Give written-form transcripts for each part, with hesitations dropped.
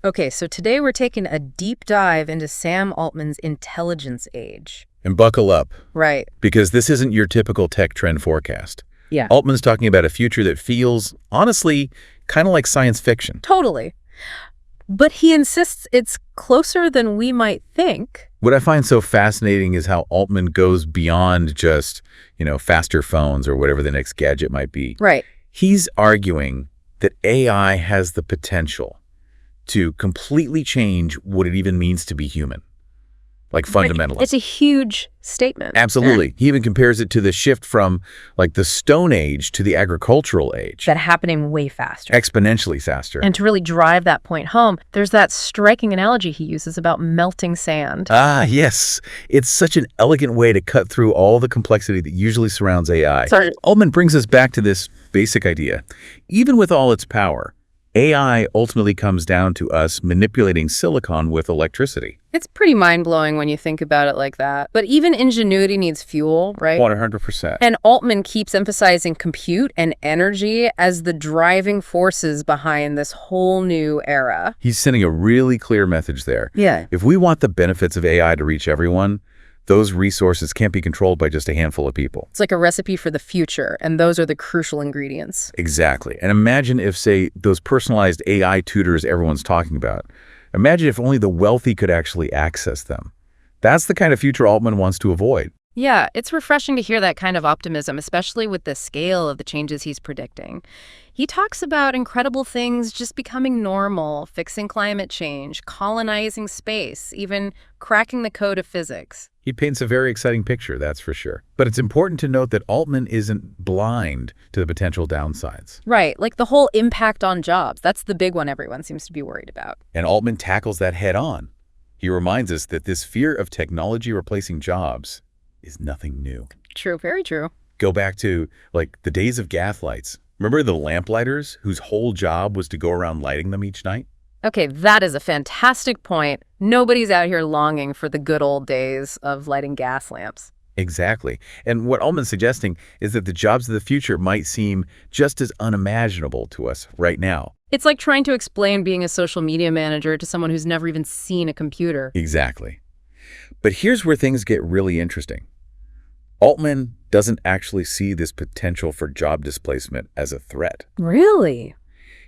Okay, so today we're taking a deep dive into Sam Altman's intelligence age. And buckle up, Right. because this isn't your typical tech trend forecast. Yeah. Altman's talking about a future that feels, honestly, kind of like science fiction. Totally. But he insists it's closer than we might think. What I find so fascinating is how Altman goes beyond just, faster phones or whatever the next gadget might be. Right. He's arguing that AI has the potential to completely change what it even means to be human, like fundamentally. It's a huge statement. Absolutely. He even compares it to the shift from the Stone Age to the agricultural age. That happening way faster. Exponentially faster. And to really drive that point home, there's that striking analogy he uses about melting sand. Ah, yes. It's such an elegant way to cut through all the complexity that usually surrounds AI. Sorry. Altman brings us back to this basic idea. Even with all its power, AI ultimately comes down to us manipulating silicon with electricity. It's pretty mind-blowing when you think about it like that. But even ingenuity needs fuel, right? 100%. And Altman keeps emphasizing compute and energy as the driving forces behind this whole new era. He's sending a really clear message there. Yeah. If we want the benefits of AI to reach everyone, those resources can't be controlled by just a handful of people. It's like a recipe for the future, and those are the crucial ingredients. Exactly. And imagine if, say, those personalized AI tutors everyone's talking about, imagine if only the wealthy could actually access them. That's the kind of future Altman wants to avoid. Yeah, it's refreshing to hear that kind of optimism, especially with the scale of the changes he's predicting. He talks about incredible things just becoming normal, fixing climate change, colonizing space, even cracking the code of physics. He paints a very exciting picture, that's for sure. But it's important to note that Altman isn't blind to the potential downsides. Right, like the whole impact on jobs. That's the big one everyone seems to be worried about. And Altman tackles that head on. He reminds us that this fear of technology replacing jobs is nothing new. True, very true. Go back to, the days of gas lights. Remember the lamplighters whose whole job was to go around lighting them each night? Okay, that is a fantastic point. Nobody's out here longing for the good old days of lighting gas lamps. Exactly. And what Altman's suggesting is that the jobs of the future might seem just as unimaginable to us right now. It's like trying to explain being a social media manager to someone who's never even seen a computer. Exactly. But here's where things get really interesting. Altman doesn't actually see this potential for job displacement as a threat. Really?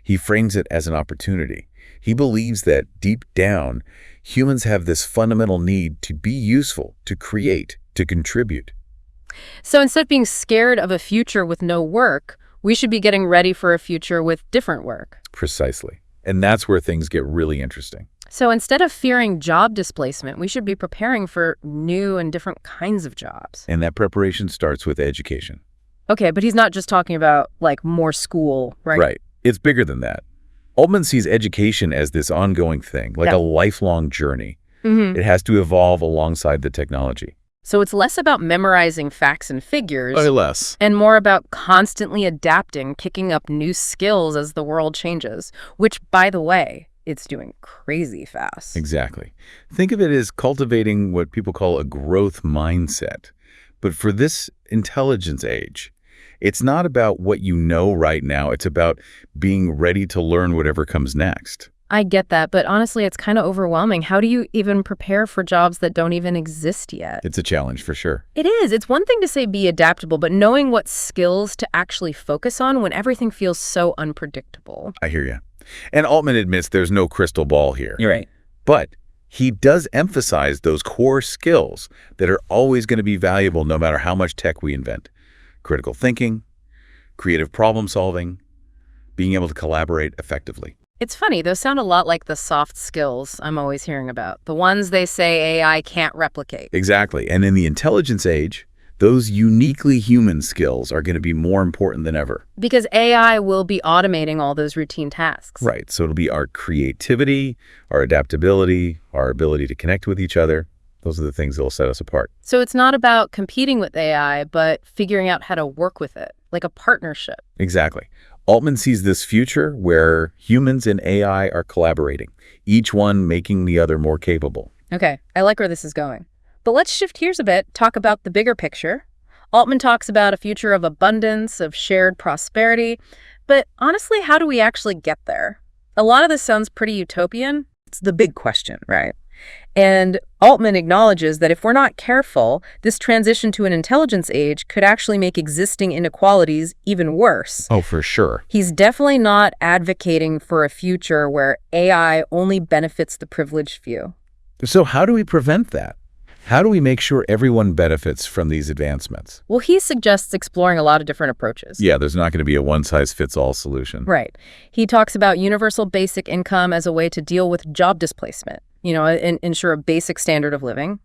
He frames it as an opportunity. He believes that, deep down, humans have this fundamental need to be useful, to create, to contribute. So instead of being scared of a future with no work, we should be getting ready for a future with different work. Precisely. And that's where things get really interesting. So instead of fearing job displacement, we should be preparing for new and different kinds of jobs. And that preparation starts with education. Okay, but he's not just talking about, more school, right? Right. It's bigger than that. Altman sees education as this ongoing thing, a lifelong journey. It has to evolve alongside the technology. So it's less about memorizing facts and figures. Less. And more about constantly adapting, picking up new skills as the world changes, which, by the way, it's doing crazy fast. Exactly. Think of it as cultivating what people call a growth mindset. But for this intelligence age, it's not about what you know right now. It's about being ready to learn whatever comes next. I get that, but honestly, it's kind of overwhelming. How do you even prepare for jobs that don't even exist yet? It's a challenge for sure. It is. It's one thing to say be adaptable, but knowing what skills to actually focus on when everything feels so unpredictable. I hear you. And Altman admits there's no crystal ball here. You're right. But he does emphasize those core skills that are always going to be valuable no matter how much tech we invent. Critical thinking, creative problem solving, being able to collaborate effectively. It's funny, those sound a lot like the soft skills I'm always hearing about, the ones they say AI can't replicate. Exactly. And in the intelligence age, those uniquely human skills are going to be more important than ever. Because AI will be automating all those routine tasks. Right. So it'll be our creativity, our adaptability, our ability to connect with each other. Those are the things that will set us apart. So it's not about competing with AI, but figuring out how to work with it, like a partnership. Exactly. Altman sees this future where humans and AI are collaborating, each one making the other more capable. Okay, I like where this is going. But let's shift gears a bit, talk about the bigger picture. Altman talks about a future of abundance, of shared prosperity. But honestly, how do we actually get there? A lot of this sounds pretty utopian. It's the big question, right? And Altman acknowledges that if we're not careful, this transition to an intelligence age could actually make existing inequalities even worse. Oh, for sure. He's definitely not advocating for a future where AI only benefits the privileged few. So how do we prevent that? How do we make sure everyone benefits from these advancements? Well, he suggests exploring a lot of different approaches. Yeah, there's not going to be a one-size-fits-all solution. Right. He talks about universal basic income as a way to deal with job displacement, and ensure a basic standard of living.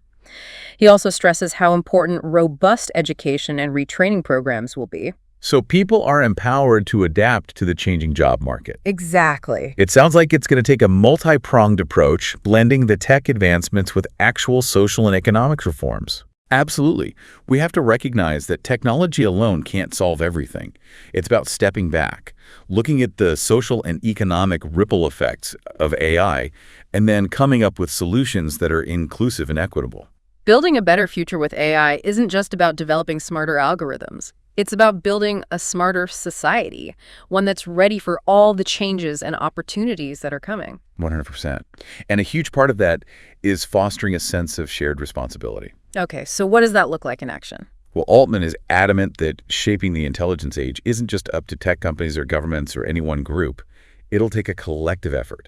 He also stresses how important robust education and retraining programs will be. So people are empowered to adapt to the changing job market. Exactly. It sounds like it's going to take a multi-pronged approach, blending the tech advancements with actual social and economic reforms. Absolutely. We have to recognize that technology alone can't solve everything. It's about stepping back, looking at the social and economic ripple effects of AI, and then coming up with solutions that are inclusive and equitable. Building a better future with AI isn't just about developing smarter algorithms. It's about building a smarter society, one that's ready for all the changes and opportunities that are coming. 100%. And a huge part of that is fostering a sense of shared responsibility. Okay, so what does that look like in action? Well, Altman is adamant that shaping the intelligence age isn't just up to tech companies or governments or any one group. It'll take a collective effort,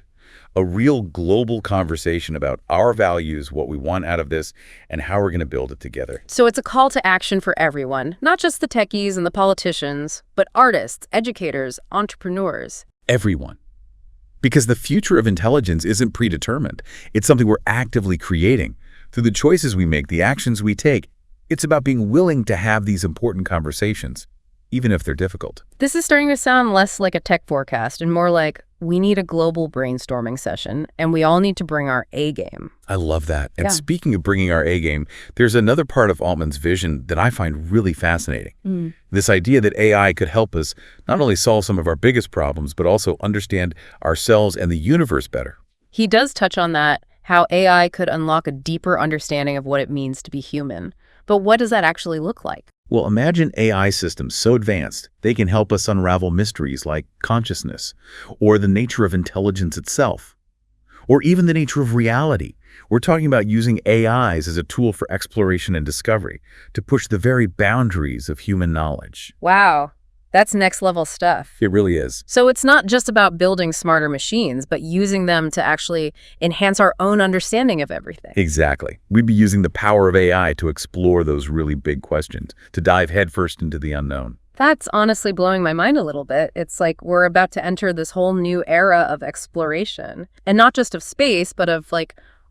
a real global conversation about our values, what we want out of this, and how we're going to build it together. So it's a call to action for everyone, not just the techies and the politicians, but artists, educators, entrepreneurs. Everyone. Because the future of intelligence isn't predetermined. It's something we're actively creating. Through the choices we make, the actions we take, it's about being willing to have these important conversations, even if they're difficult. This is starting to sound less like a tech forecast and more like we need a global brainstorming session, and we all need to bring our A game. I love that. And Yeah. speaking of bringing our A game, there's another part of Altman's vision that I find really fascinating. This idea that AI could help us not only solve some of our biggest problems, but also understand ourselves and the universe better. He does touch on that, how AI could unlock a deeper understanding of what it means to be human. But what does that actually look like? Well, imagine AI systems so advanced they can help us unravel mysteries like consciousness, or the nature of intelligence itself, or even the nature of reality. We're talking about using AIs as a tool for exploration and discovery to push the very boundaries of human knowledge. Wow, that's next level stuff. It really is. So it's not just about building smarter machines, but using them to actually enhance our own understanding of everything. Exactly. We'd be using the power of AI to explore those really big questions, to dive headfirst into the unknown. That's honestly blowing my mind a little bit. It's like we're about to enter this whole new era of exploration, and not just of space, but of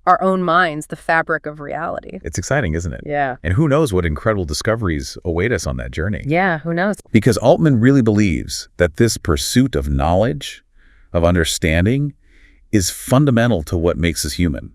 our own minds, the fabric of reality. It's exciting, isn't it? Yeah. And who knows what incredible discoveries await us on that journey. Yeah, who knows? Because Altman really believes that this pursuit of knowledge, of understanding, is fundamental to what makes us human.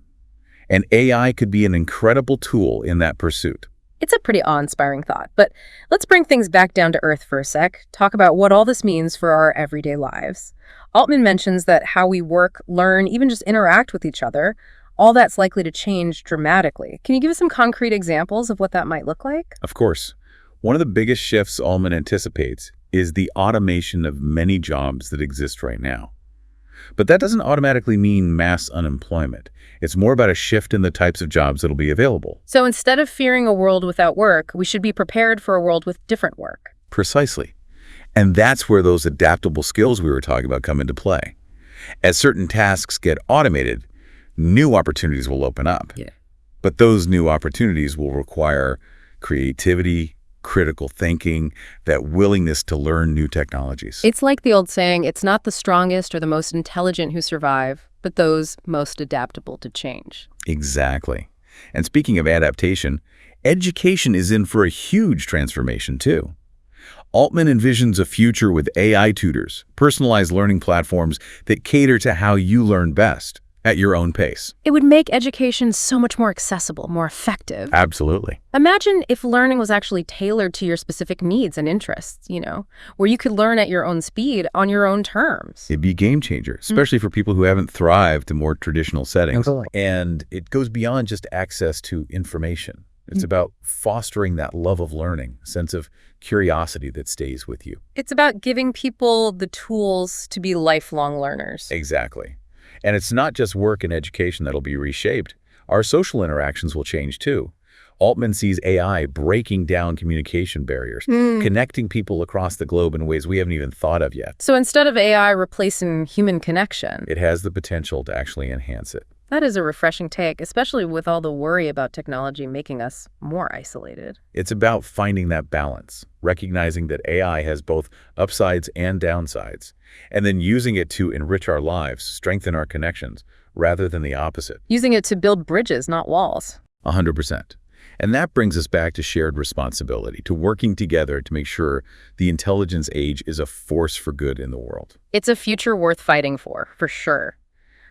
And AI could be an incredible tool in that pursuit. It's a pretty awe-inspiring thought, but let's bring things back down to earth for a sec, talk about what all this means for our everyday lives. Altman mentions that how we work, learn, even just interact with each other, all that's likely to change dramatically. Can you give us some concrete examples of what that might look like? Of course. One of the biggest shifts Altman anticipates is the automation of many jobs that exist right now. But that doesn't automatically mean mass unemployment. It's more about a shift in the types of jobs that'll be available. So instead of fearing a world without work, we should be prepared for a world with different work. Precisely. And that's where those adaptable skills we were talking about come into play. As certain tasks get automated, new opportunities will open up. Yeah. But those new opportunities will require creativity, critical thinking, that willingness to learn new technologies. It's like the old saying, it's not the strongest or the most intelligent who survive, but those most adaptable to change. Exactly. And speaking of adaptation, education is in for a huge transformation too. Altman envisions a future with AI tutors, personalized learning platforms that cater to how you learn best, at your own pace. It would make education so much more accessible, more effective. Absolutely. Imagine if learning was actually tailored to your specific needs and interests, where you could learn at your own speed on your own terms. It'd be a game changer, especially for people who haven't thrived in more traditional settings. Absolutely. And it goes beyond just access to information. It's about fostering that love of learning, sense of curiosity that stays with you. It's about giving people the tools to be lifelong learners. Exactly. And it's not just work and education that'll be reshaped. Our social interactions will change too. Altman sees AI breaking down communication barriers, connecting people across the globe in ways we haven't even thought of yet. So instead of AI replacing human connection, It has the potential to actually enhance it. that is a refreshing take, especially with all the worry about technology making us more isolated. It's about finding that balance, recognizing that AI has both upsides and downsides, and then using it to enrich our lives, strengthen our connections, rather than the opposite. Using it to build bridges, not walls. 100%. And that brings us back to shared responsibility, to working together to make sure the intelligence age is a force for good in the world. It's a future worth fighting for sure.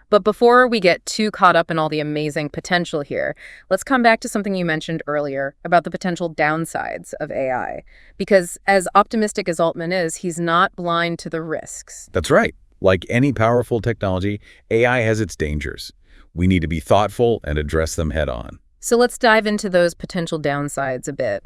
But before we get too caught up in all the amazing potential here, let's come back to something you mentioned earlier about the potential downsides of AI. Because as optimistic as Altman is, he's not blind to the risks. That's right. Like any powerful technology, AI has its dangers. We need to be thoughtful and address them head on. So let's dive into those potential downsides a bit.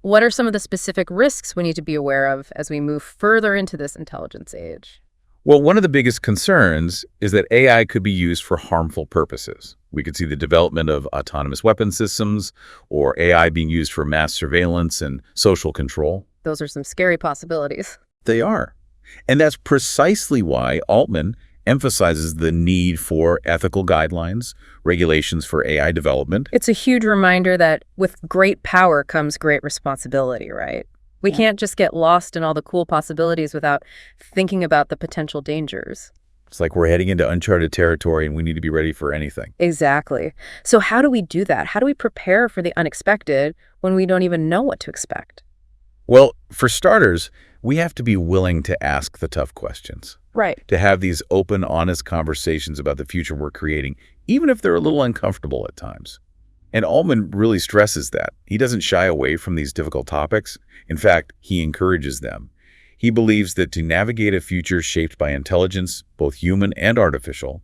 What are some of the specific risks we need to be aware of as we move further into this intelligence age? Well, one of the biggest concerns is that AI could be used for harmful purposes. We could see the development of autonomous weapon systems or AI being used for mass surveillance and social control. Those are some scary possibilities. They are. And that's precisely why Altman emphasizes the need for ethical guidelines, regulations for AI development. It's a huge reminder that with great power comes great responsibility, right? We can't just get lost in all the cool possibilities without thinking about the potential dangers. It's like we're heading into uncharted territory and we need to be ready for anything. Exactly. So how do we do that? How do we prepare for the unexpected when we don't even know what to expect? Well, for starters, we have to be willing to ask the tough questions. Right. To have these open, honest conversations about the future we're creating, even if they're a little uncomfortable at times. And Altman really stresses that. He doesn't shy away from these difficult topics. In fact, he encourages them. He believes that to navigate a future shaped by intelligence, both human and artificial,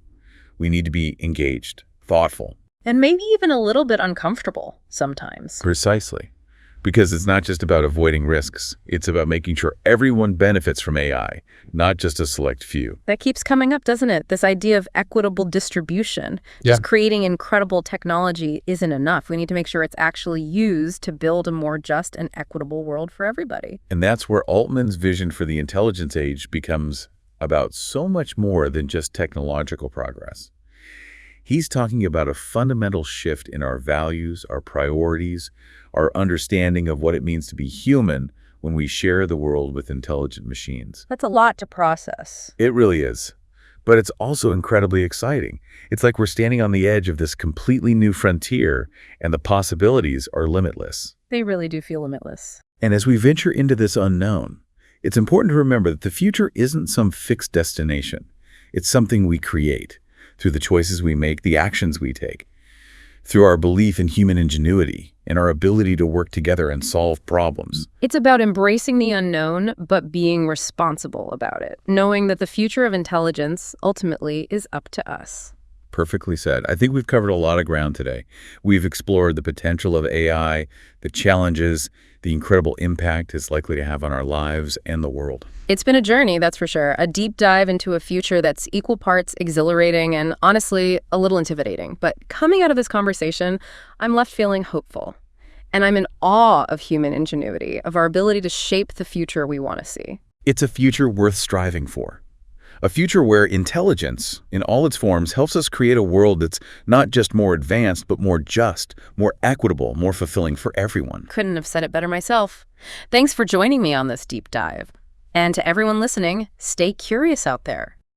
we need to be engaged, thoughtful. And maybe even a little bit uncomfortable sometimes. Precisely. Because it's not just about avoiding risks. It's about making sure everyone benefits from AI, not just a select few. That keeps coming up, doesn't it? This idea of equitable distribution. Just creating incredible technology isn't enough. We need to make sure it's actually used to build a more just and equitable world for everybody. And that's where Altman's vision for the intelligence age becomes about so much more than just technological progress. He's talking about a fundamental shift in our values, our priorities, our understanding of what it means to be human when we share the world with intelligent machines. That's a lot to process. It really is. But it's also incredibly exciting. It's like we're standing on the edge of this completely new frontier, and the possibilities are limitless. They really do feel limitless. And as we venture into this unknown, it's important to remember that the future isn't some fixed destination. It's something we create through the choices we make, the actions we take, through our belief in human ingenuity and our ability to work together and solve problems. It's about embracing the unknown, but being responsible about it, knowing that the future of intelligence ultimately is up to us. Perfectly said. I think we've covered a lot of ground today. We've explored the potential of AI, the challenges, the incredible impact it's likely to have on our lives and the world. It's been a journey, that's for sure. A deep dive into a future that's equal parts exhilarating and honestly a little intimidating. But coming out of this conversation, I'm left feeling hopeful. And I'm in awe of human ingenuity, of our ability to shape the future we want to see. It's a future worth striving for. A future where intelligence, in all its forms, helps us create a world that's not just more advanced, but more just, more equitable, more fulfilling for everyone. Couldn't have said it better myself. Thanks for joining me on this deep dive. And to everyone listening, stay curious out there.